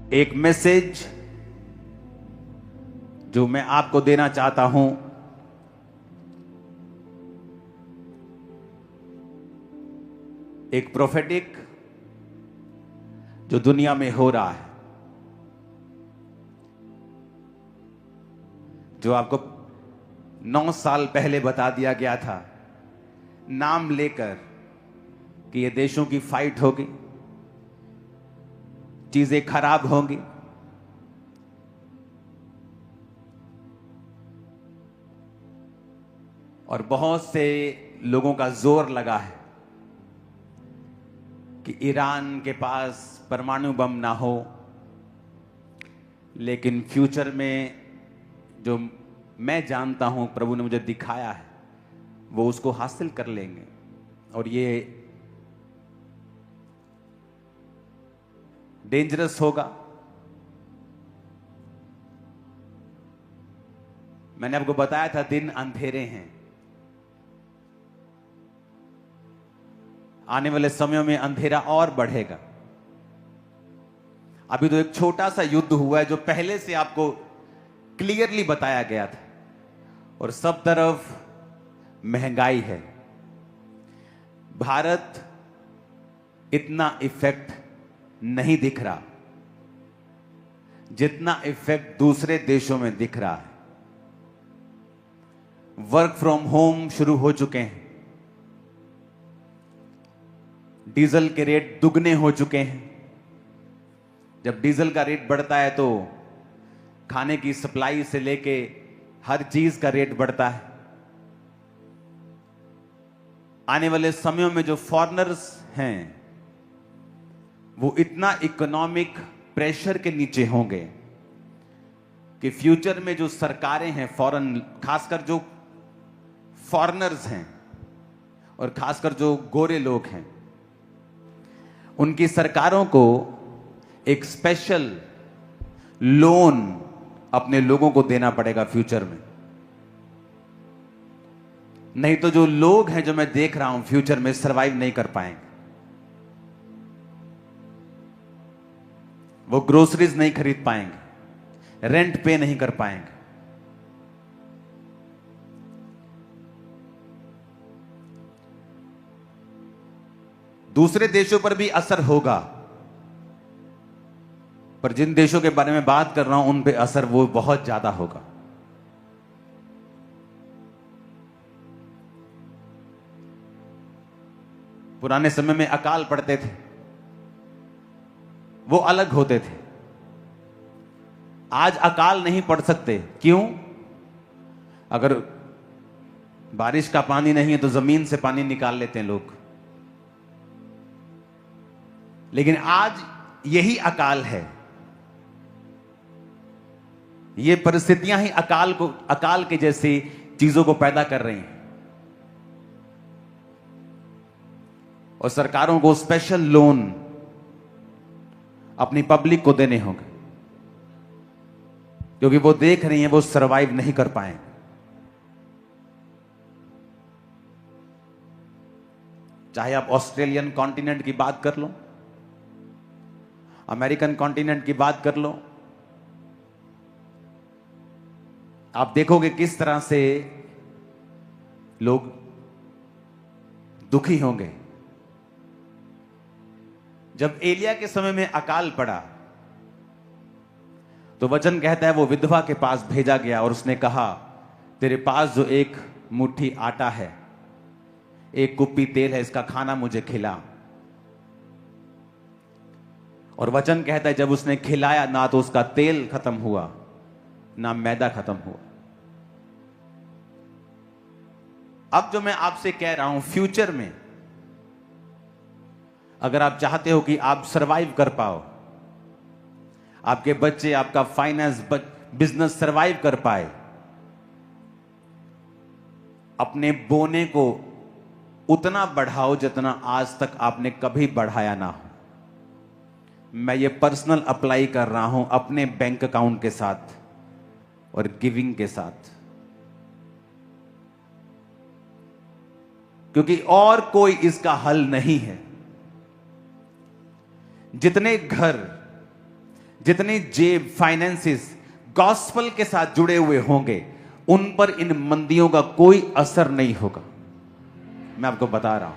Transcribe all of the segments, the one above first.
एक मैसेज जो मैं आपको देना चाहता हूं, एक प्रोफेटिक जो दुनिया में हो रहा है, जो आपको 9 साल पहले बता दिया गया था, नाम लेकर कि ये देशों की फाइट होगी, चीजें खराब होंगी, और बहुत से लोगों का जोर लगा है कि ईरान के पास परमाणु बम ना हो, लेकिन फ्यूचर में जो मैं जानता हूं, प्रभु ने मुझे दिखाया है, वो उसको हासिल कर लेंगे। और ये डेंजरस होगा। मैंने आपको बताया था दिन अंधेरे हैं, आने वाले समयों में अंधेरा और बढ़ेगा। अभी तो एक छोटा सा युद्ध हुआ है जो पहले से आपको क्लियरली बताया गया था, और सब तरफ महंगाई है। भारत इतना इफेक्ट नहीं दिख रहा जितना इफेक्ट दूसरे देशों में दिख रहा है। वर्क फ्रॉम होम शुरू हो चुके हैं, डीजल के रेट दुगने हो चुके हैं। जब डीजल का रेट बढ़ता है तो खाने की सप्लाई से लेके हर चीज का रेट बढ़ता है। आने वाले समयों में जो फॉरेनर्स हैं वो इतना इकोनॉमिक प्रेशर के नीचे होंगे कि फ्यूचर में जो सरकारें हैं, फॉरेन, खासकर जो फॉरेनर्स हैं और खासकर जो गोरे लोग हैं, उनकी सरकारों को एक स्पेशल लोन अपने लोगों को देना पड़ेगा फ्यूचर में। नहीं तो जो लोग हैं, जो मैं देख रहा हूं, फ्यूचर में सरवाइव नहीं कर पाएंगे। वो ग्रोसरीज नहीं खरीद पाएंगे, रेंट पे नहीं कर पाएंगे। दूसरे देशों पर भी असर होगा, पर जिन देशों के बारे में बात कर रहा हूं उन पे असर वो बहुत ज्यादा होगा। पुराने समय में अकाल पड़ते थे, वो अलग होते थे। आज अकाल नहीं पड़ सकते। क्यों? अगर बारिश का पानी नहीं है तो जमीन से पानी निकाल लेते हैं लोग। लेकिन आज यही अकाल है, ये परिस्थितियां ही अकाल के जैसी चीजों को पैदा कर रही हैं। और सरकारों को स्पेशल लोन अपनी पब्लिक को देने होंगे, क्योंकि वो देख रही हैं वो सरवाइव नहीं कर पाए। चाहे आप ऑस्ट्रेलियन कॉन्टिनेंट की बात कर लो, अमेरिकन कॉन्टिनेंट की बात कर लो, आप देखोगे किस तरह से लोग दुखी होंगे। जब एलिया के समय में अकाल पड़ा तो वचन कहता है वो विधवा के पास भेजा गया और उसने कहा, तेरे पास जो एक मुट्ठी आटा है, एक कुप्पी तेल है, इसका खाना मुझे खिला। और वचन कहता है जब उसने खिलाया, ना तो उसका तेल खत्म हुआ ना मैदा खत्म हुआ। अब जो मैं आपसे कह रहा हूं, फ्यूचर में अगर आप चाहते हो कि आप सरवाइव कर पाओ, आपके बच्चे, आपका फाइनेंस, बिजनेस सरवाइव कर पाए, अपने बोने को उतना बढ़ाओ जितना आज तक आपने कभी बढ़ाया ना हो। मैं ये पर्सनल अप्लाई कर रहा हूं अपने बैंक अकाउंट के साथ और गिविंग के साथ, क्योंकि और कोई इसका हल नहीं है। जितने घर, जितने जेब फाइनेंसेस गॉस्पल के साथ जुड़े हुए होंगे, उन पर इन मंदियों का कोई असर नहीं होगा। मैं आपको बता रहा हूं,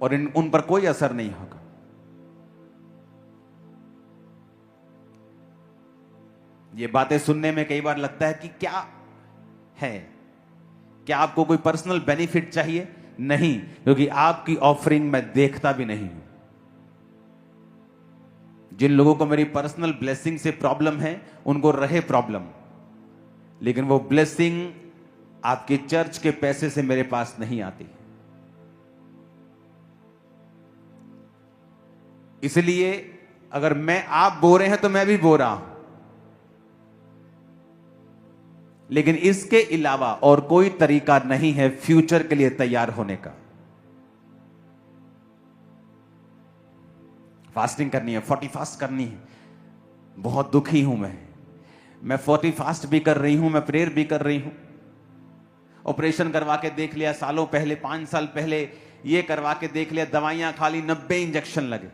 और उन पर कोई असर नहीं होगा। ये बातें सुनने में कई बार लगता है कि क्या है, क्या आपको कोई पर्सनल बेनिफिट चाहिए? नहीं, क्योंकि आपकी ऑफरिंग मैं देखता भी नहीं हूं। जिन लोगों को मेरी पर्सनल ब्लेसिंग से प्रॉब्लम है, उनको रहे प्रॉब्लम, लेकिन वो ब्लेसिंग आपके चर्च के पैसे से मेरे पास नहीं आती। इसलिए अगर आप बो रहे हैं तो मैं भी बो रहा हूं, लेकिन इसके अलावा और कोई तरीका नहीं है फ्यूचर के लिए तैयार होने का। फास्टिंग करनी है, 40 फास्ट करनी है। बहुत दुखी हूं मैं 40 फास्ट भी कर रही हूं, मैं प्रेयर भी कर रही हूं। ऑपरेशन करवा के देख लिया सालों पहले, 5 साल पहले ये करवा के देख लिया, दवाइयां खाली, 90 इंजेक्शन लगे,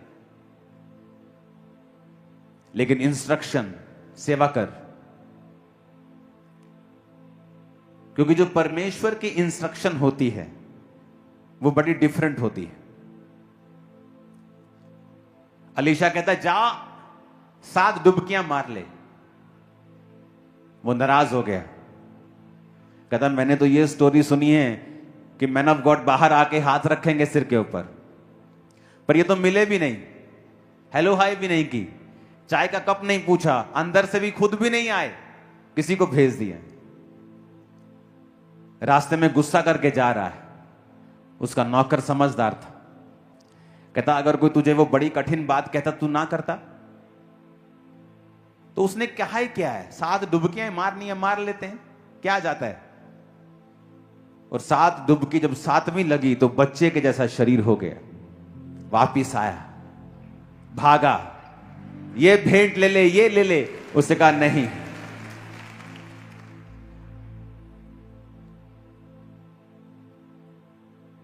लेकिन इंस्ट्रक्शन सेवा कर। क्योंकि जो परमेश्वर की इंस्ट्रक्शन होती है वो बड़ी डिफरेंट होती है। अलीशा कहता है जा 7 डुबकियां मार ले। वो नाराज हो गया, कहता मैंने तो ये स्टोरी सुनी है कि मैन ऑफ गॉड बाहर आके हाथ रखेंगे सिर के ऊपर, पर ये तो मिले भी नहीं, हेलो हाय भी नहीं की, चाय का कप नहीं पूछा, अंदर से भी खुद भी नहीं आए, किसी को भेज दिया। रास्ते में गुस्सा करके जा रहा है। उसका नौकर समझदार था, कहता अगर कोई तुझे वो बड़ी कठिन बात कहता तू ना करता? तो उसने क्या है 7 डुबकियां मारनी है, मार लेते हैं, क्या जाता है। और 7 डुबकी जब 7वीं लगी तो बच्चे के जैसा शरीर हो गया। वापिस आया, भागा, ये भेंट ले ले, ये ले ले। उसने कहा नहीं।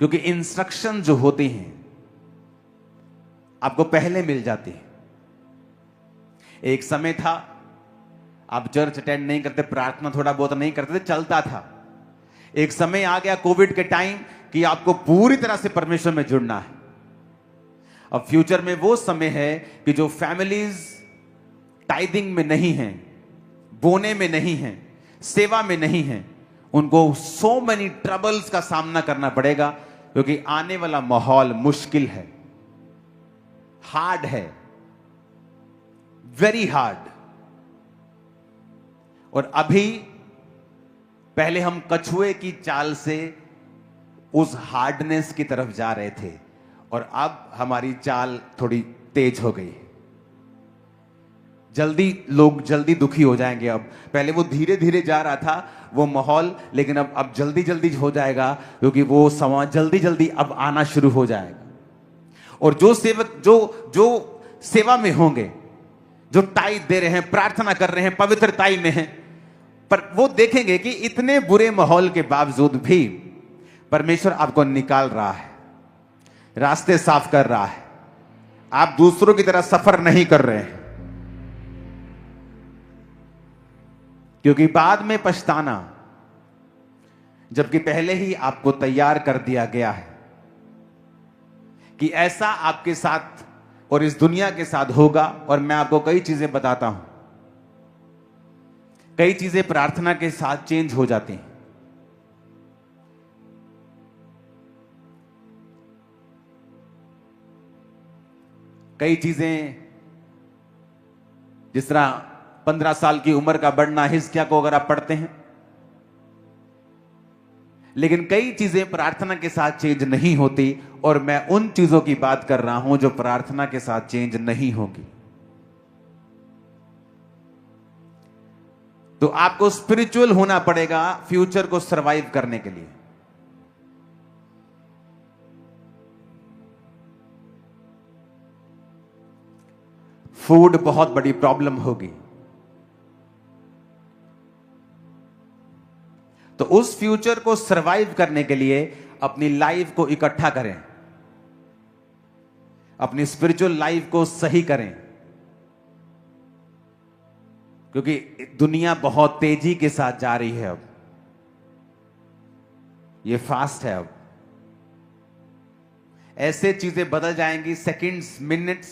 क्योंकि इंस्ट्रक्शन जो होती हैं आपको पहले मिल जाती है। एक समय था आप चर्च अटेंड नहीं करते, प्रार्थना थोड़ा बहुत नहीं करते थे, चलता था। एक समय आ गया कोविड के टाइम कि आपको पूरी तरह से परमेश्वर में जुड़ना है। अब फ्यूचर में वो समय है कि जो फैमिलीज टाइदिंग में नहीं हैं, बोने में नहीं हैं, सेवा में नहीं हैं, उनको सो मेनी ट्रबल्स का सामना करना पड़ेगा, क्योंकि आने वाला माहौल मुश्किल है, हार्ड है, वेरी हार्ड। और अभी पहले हम कछुए की चाल से उस हार्डनेस की तरफ जा रहे थे, और अब हमारी चाल थोड़ी तेज हो गई। लोग जल्दी दुखी हो जाएंगे। अब पहले वो धीरे धीरे जा रहा था वो माहौल, लेकिन अब जल्दी जल्दी हो जाएगा, क्योंकि वो समय जल्दी जल्दी अब आना शुरू हो जाएगा। और जो सेवक जो सेवा में होंगे, जो टाइट दे रहे हैं, प्रार्थना कर रहे हैं, पवित्रताई में हैं, पर वो देखेंगे कि इतने बुरे माहौल के बावजूद भी परमेश्वर आपको निकाल रहा है, रास्ते साफ कर रहा है। आप दूसरों की तरह सफर नहीं कर रहे हैं, क्योंकि बाद में पछताना, जबकि पहले ही आपको तैयार कर दिया गया है कि ऐसा आपके साथ और इस दुनिया के साथ होगा। और मैं आपको कई चीजें बताता हूं, कई चीजें प्रार्थना के साथ चेंज हो जाती हैं। कई चीजें, जिस तरह 15 साल की उम्र का बढ़ना, हिजकिय्याह को अगर आप पढ़ते हैं, लेकिन कई चीजें प्रार्थना के साथ चेंज नहीं होती, और मैं उन चीजों की बात कर रहा हूं जो प्रार्थना के साथ चेंज नहीं होगी। तो आपको स्पिरिचुअल होना पड़ेगा फ्यूचर को सरवाइव करने के लिए। फूड बहुत बड़ी प्रॉब्लम होगी, तो उस फ्यूचर को सरवाइव करने के लिए अपनी लाइफ को इकट्ठा करें। अपनी स्पिरिचुअल लाइफ को सही करें, क्योंकि दुनिया बहुत तेजी के साथ जा रही है। अब ये फास्ट है। अब ऐसे चीजें बदल जाएंगी, सेकंड्स, मिनट्स,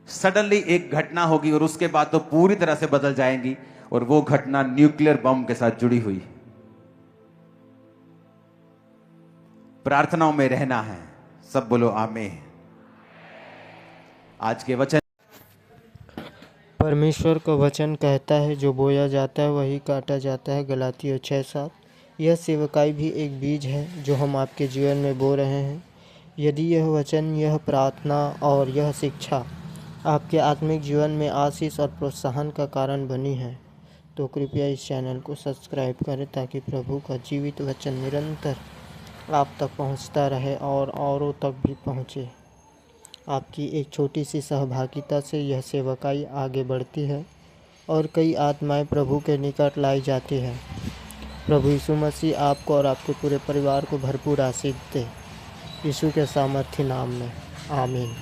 सडनली एक घटना होगी और उसके बाद तो पूरी तरह से बदल जाएंगी, और वो घटना न्यूक्लियर बम के साथ जुड़ी हुई। प्रार्थनाओं में रहना है। सब बोलो आमीन। आज के वचन, परमेश्वर का वचन कहता है, जो बोया जाता है वही काटा जाता है। गलातियों 6:7। यह सेवकाई भी एक बीज है जो हम आपके जीवन में बो रहे हैं। यदि यह वचन, यह प्रार्थना और यह शिक्षा आपके आत्मिक जीवन में आशीष और प्रोत्साहन का कारण बनी है, तो कृपया इस चैनल को सब्सक्राइब करें, ताकि प्रभु का जीवित वचन निरंतर आप तक पहुंचता रहे और औरों तक भी पहुंचे। आपकी एक छोटी सी सहभागिता से यह सेवकाई आगे बढ़ती है और कई आत्माएं प्रभु के निकट लाई जाती है। प्रभु यीशु मसीह आपको और आपके पूरे परिवार को भरपूर आशीष दे। यीशु के सामर्थ्य नाम में आमीन।